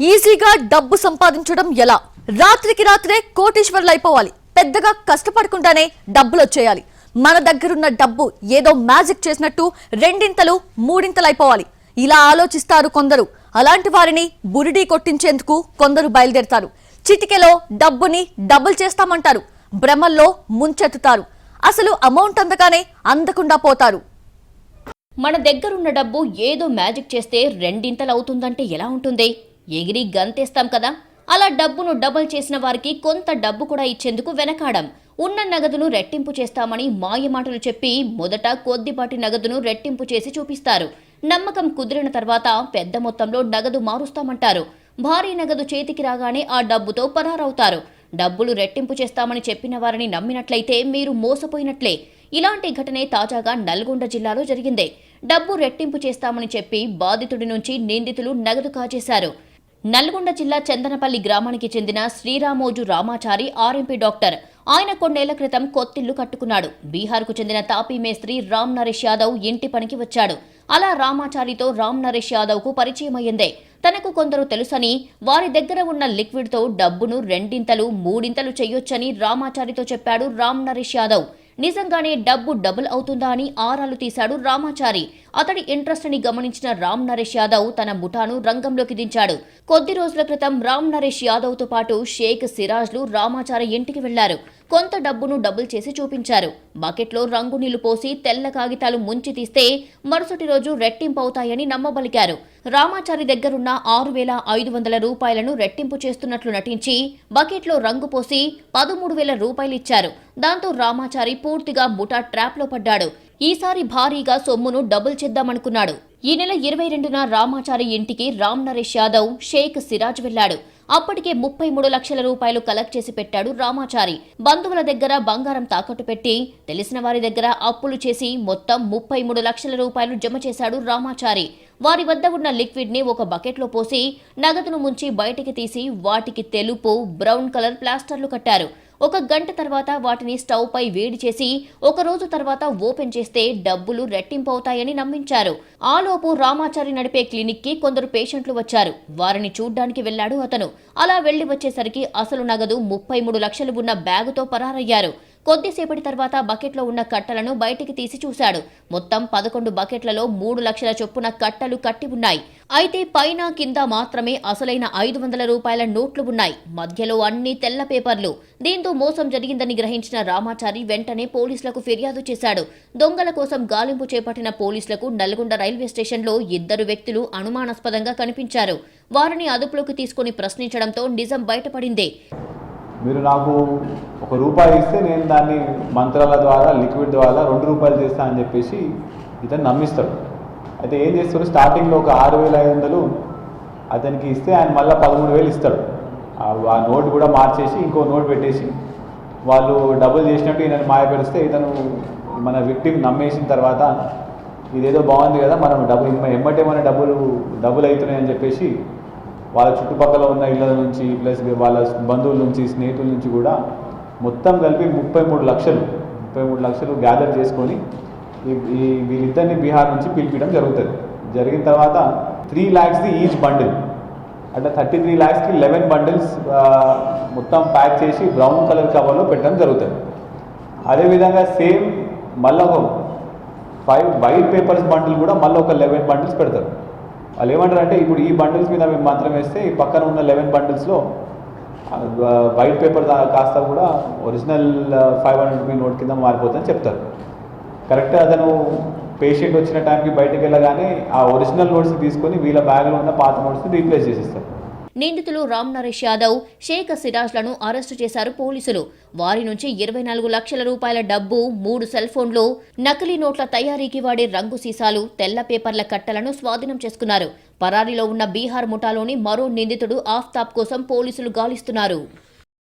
ఈజీగా డబ్బు సంపాదించడం ఎలా? రాత్రికి రాత్రే కోటీశ్వరులు అయిపోవాలి. పెద్దగా కష్టపడకుండానే డబ్బులు వచ్చేయాలి. మన దగ్గరున్న డబ్బు ఏదో మ్యాజిక్ చేసినట్టు రెండింతలు మూడింతలు అయిపోవాలి. ఇలా ఆలోచిస్తారు కొందరు. అలాంటి వారిని బురిడీ కొట్టించేందుకు కొందరు బయలుదేరతారు. చిటికెలో డబ్బుని డబుల్ చేస్తామంటారు. భ్రమల్లో ముంచెత్తుతారు. అసలు అమౌంట్ అందగానే అందకుండా పోతారు. మన దగ్గరున్న డబ్బు ఏదో మ్యాజిక్ చేస్తే రెండింతలు అవుతుందంటే ఎలా ఉంటుంది? ఎగిరి గంతేస్తాం కదా. అలా డబ్బును డబుల్ చేసిన వారికి కొంత డబ్బు కూడా ఇచ్చేందుకు వెనకాడం. ఉన్న నగదును రెట్టింపు చేస్తామని మాయమాటలు చెప్పి మొదట కొద్దిపాటి నగదును రెట్టింపు చేసి చూపిస్తారు. నమ్మకం కుదిరిన తర్వాత పెద్ద మొత్తంలో నగదు మారుస్తామంటారు. భారీ నగదు చేతికి రాగానే ఆ డబ్బుతో పరారవుతారు. డబ్బులు రెట్టింపు చేస్తామని చెప్పిన వారిని నమ్మినట్లయితే మీరు మోసపోయినట్లే. ఇలాంటి ఘటనే తాజాగా నల్గొండ జిల్లాలో జరిగింది. డబ్బు రెట్టింపు చేస్తామని చెప్పి బాధితుడి నుంచి నిందితులు నగదు కాజేశారు. నల్గొండ జిల్లా చందనపల్లి గ్రామానికి చెందిన శ్రీరామోజు రామాచారి ఆర్ఎంపీ డాక్టర్. ఆయన కొన్నేళ్ల క్రితం కొత్తిల్లు కట్టుకున్నాడు. బీహార్కు చెందిన తాపీ మేస్త్రి రామ్ నరేష్ యాదవ్ ఇంటి పనికి వచ్చాడు. అలా రామాచారితో రామ్ నరేష్ యాదవ్ కు పరిచయం అయ్యిందే. తనకు కొందరు తెలుసని, వారి దగ్గర ఉన్న లిక్విడ్తో డబ్బును రెండింతలు మూడింతలు చెయ్యొచ్చని రామాచారితో చెప్పాడు రామ్ నరేష్ యాదవ్. నిజంగానే డబ్బు డబుల్ అవుతుందా అని ఆరాలు తీశాడు రామాచారి. అతడి ఇంట్రెస్ట్ ని గమనించిన రామ్ నరేష్ యాదవ్ తన ముఠాను రంగంలోకి దించాడు. కొద్ది రోజుల క్రితం రామ్ నరేష్ యాదవ్ తో పాటు షేక్ సిరాజ్లు రామాచారి ఇంటికి వెళ్లారు. కొంత డబ్బును డబుల్ చేసి చూపించారు. బకెట్లో రంగు నీళ్లు పోసి తెల్ల కాగితాలు ముంచి తీస్తే మరుసటి రోజు రెట్టింపవుతాయని నమ్మబలికారు. రామాచారి దగ్గరున్న 6,500 రూపాయలను రెట్టింపు చేస్తున్నట్లు నటించి బకెట్లో రంగు పోసి 13,000 రూపాయలు ఇచ్చారు. దాంతో రామాచారి పూర్తిగా ముఠా ట్రాప్లో పడ్డాడు. ఈసారి భారీగా సొమ్మును డబుల్ చేద్దామనుకున్నాడు. ఈ నెల 22న రామాచారి ఇంటికి రామ్ నరేష్ యాదవ్, షేక్ సిరాజ్ వెళ్లాడు. అప్పటికే 33 లక్షల రూపాయలు కలెక్ట్ చేసి పెట్టాడు రామాచారి. బంధువుల దగ్గర బంగారం తాకట్టు పెట్టి, తెలిసిన వారి దగ్గర అప్పులు చేసి మొత్తం 33 లక్షల రూపాయలు జమ చేశాడు రామాచారి. వారి వద్ద ఉన్న లిక్విడ్ ని ఒక బకెట్లో పోసి నగదును ముంచి బయటికి తీసి వాటికి తెలుపు, బ్రౌన్ కలర్ ప్లాస్టర్లు కట్టారు. ఒక గంట తర్వాత వాటిని స్టవ్ పై వేడి చేసి ఒక రోజు తర్వాత ఓపెన్ చేస్తే డబ్బులు రెట్టింపవుతాయని నమ్మించారు. ఆలోపు రామాచారి నడిపే క్లినిక్ కి కొందరు పేషెంట్లు వచ్చారు. వారిని చూడ్డానికి వెళ్లాడు అతను. అలా వెళ్లి వచ్చేసరికి అసలు నగదు 33 లక్షలు ఉన్న బ్యాగుతో పరారయ్యారు. కొద్దిసేపటి తర్వాత బకెట్లో ఉన్న కట్టలను బయటికి తీసి చూశాడు. మొత్తం 11 బకెట్లలో 3 లక్షల చొప్పున కట్టలు కట్టి ఉన్నాయి. అయితే పైన కింద మాత్రమే అసలైన 500 రూపాయల నోట్లు ఉన్నాయి. మధ్యలో అన్ని తెల్ల పేపర్లు. దీంతో మోసం జరిగిందని గ్రహించిన రామాచారి వెంటనే పోలీసులకు ఫిర్యాదు చేశాడు. దొంగల కోసం గాలింపు చేపట్టిన పోలీసులకు నల్గొండ రైల్వే స్టేషన్లో 2 వ్యక్తులు అనుమానాస్పదంగా కనిపించారు. వారిని అదుపులోకి తీసుకుని ప్రశ్నించడంతో నిజం బయటపడింది. మీరు నాకు ₹1 ఇస్తే నేను దాన్ని మంత్రాల ద్వారా లిక్విడ్ ద్వారా ₹2 చేస్తా అని చెప్పేసి ఇతను నమ్మిస్తాడు. అయితే ఏం చేస్తాడు, స్టార్టింగ్లో ఒక 6,500 అతనికి ఇస్తే ఆయన మళ్ళీ 13,000 ఇస్తాడు. ఆ నోట్ కూడా మార్చేసి ఇంకో నోట్ పెట్టేసి వాళ్ళు డబుల్ చేసినట్టు ఈయన మాయపరిస్తే ఇతను మన విక్టిమ్ నమ్మేసిన తర్వాత ఇదేదో బాగుంది కదా, మనం ఎమ్మటేమైనా డబుల్ అవుతున్నాయని చెప్పేసి వాళ్ళ చుట్టుపక్కల ఉన్న ఇళ్ళ నుంచి ప్లస్ వాళ్ళ బంధువుల నుంచి స్నేహితుల నుంచి కూడా మొత్తం కలిపి 33 లక్షలు గ్యాదర్ చేసుకొని వీళ్ళిద్దరిని బీహార్ నుంచి పిలిపించడం జరుగుతుంది. జరిగిన తర్వాత 3 lakhs ఈచ్ బండిల్, అంటే 33 lakhsకి 11 బండిల్స్ మొత్తం ప్యాక్ చేసి బ్రౌన్ కలర్ కవర్లో పెట్టడం జరుగుతుంది. అదేవిధంగా సేమ్ మళ్ళీ ఒక 5 వైట్ పేపర్స్ బండిల్ కూడా మళ్ళీ ఒక 11 బండిల్స్ పెడతారు. వాళ్ళు ఏమంటారు అంటే, ఇప్పుడు ఈ బండిల్స్ మీద మేము మంత్రం వేస్తే ఈ పక్కన ఉన్న 11 బండిల్స్లో వైట్ పేపర్ కాస్త కూడా ఒరిజినల్ 500 రూపీ నోట్ కింద మారిపోతుందని చెప్తారు. కరెక్ట్గా అతను పేషెంట్ వచ్చిన టైంకి బయటకు వెళ్ళగానే ఆ ఒరిజినల్ నోట్స్ తీసుకొని వీళ్ళ బ్యాగ్లో ఉన్న పాత నోట్స్ని రీప్లేస్ చేసేస్తారు. నిందితులు రామ్ నరేష్ యాదవ్, షేక్ సిరాజ్లను అరెస్టు చేశారు పోలీసులు. వారి నుంచి 24 లక్షల రూపాయల డబ్బు, 3 సెల్ ఫోన్లు, నకిలీ నోట్ల తయారీకి వాడే రంగు సీసాలు, తెల్ల పేపర్ల కట్టలను స్వాధీనం చేసుకున్నారు. పరారీలో ఉన్న బీహార్ ముఠాలోని మరో నిందితుడు ఆఫ్తాబ్ కోసం పోలీసులు గాలిస్తున్నారు.